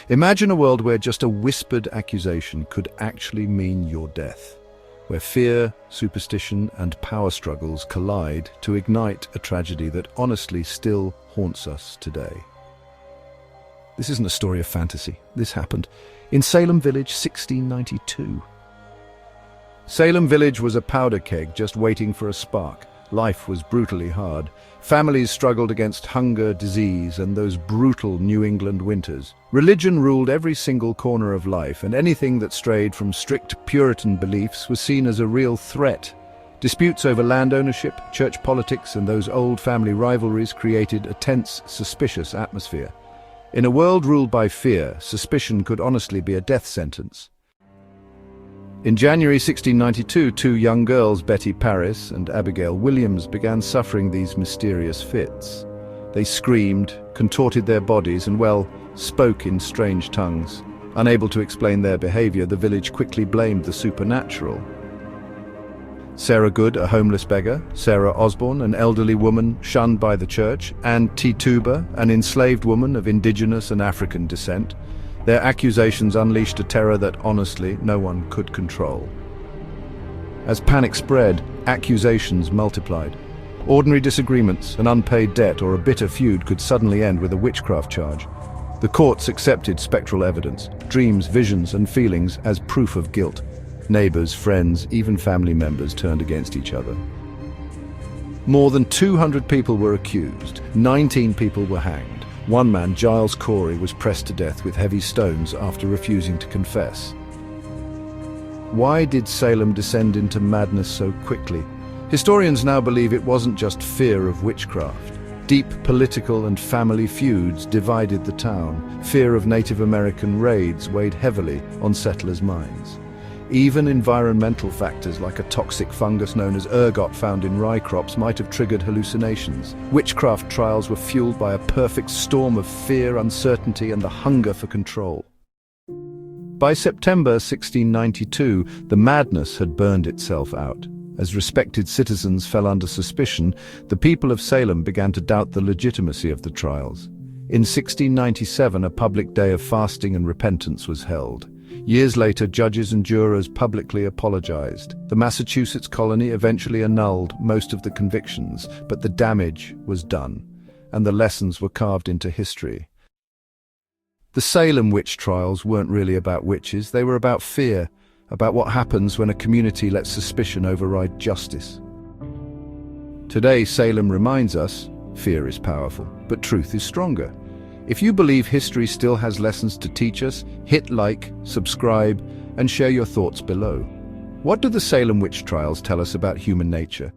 Imagine a world where just a whispered accusation could actually mean your death, where fear, superstition, and power struggles collide to ignite a tragedy that honestly still haunts us today. This isn't a story of fantasy. This happened in Salem Village, 1692. Salem Village was a powder keg just waiting for a spark. Life was brutally hard. Families struggled against hunger, disease, and those brutal New England winters. Religion ruled every single corner of life, and anything that strayed from strict Puritan beliefs was seen as a real threat. Disputes over land ownership, church politics, and those old family rivalries created a tense, suspicious atmosphere. In a world ruled by fear, suspicion could honestly be a death sentence. In January 1692, two young girls, Betty Paris and Abigail Williams, began suffering these mysterious fits. They screamed, contorted their bodies, and, spoke in strange tongues. Unable to explain their behavior, the village quickly blamed the supernatural. Sarah Good, a homeless beggar, Sarah Osborne, an elderly woman shunned by the church, and Tituba, an enslaved woman of indigenous and African descent. Their accusations unleashed a terror that, honestly, no one could control. As panic spread, accusations multiplied. Ordinary disagreements, an unpaid debt, or a bitter feud could suddenly end with a witchcraft charge. The courts accepted spectral evidence, dreams, visions, and feelings as proof of guilt. Neighbors, friends, even family members turned against each other. More than 200 people were accused. 19 people were hanged. One man, Giles Corey, was pressed to death with heavy stones after refusing to confess. Why did Salem descend into madness so quickly? Historians now believe it wasn't just fear of witchcraft. Deep political and family feuds divided the town. Fear of Native American raids weighed heavily on settlers' minds. Even environmental factors like a toxic fungus known as ergot found in rye crops might have triggered hallucinations. Witchcraft trials were fueled by a perfect storm of fear, uncertainty, and the hunger for control. By September 1692, the madness had burned itself out. As respected citizens fell under suspicion, the people of Salem began to doubt the legitimacy of the trials. In 1697, a public day of fasting and repentance was held. Years later, judges and jurors publicly apologized. The Massachusetts colony eventually annulled most of the convictions, but the damage was done, and the lessons were carved into history. The Salem Witch Trials weren't really about witches, they were about fear, about what happens when a community lets suspicion override justice. Today, Salem reminds us, fear is powerful, but truth is stronger. If you believe history still has lessons to teach us, hit like, subscribe, and share your thoughts below. What do the Salem Witch Trials tell us about human nature?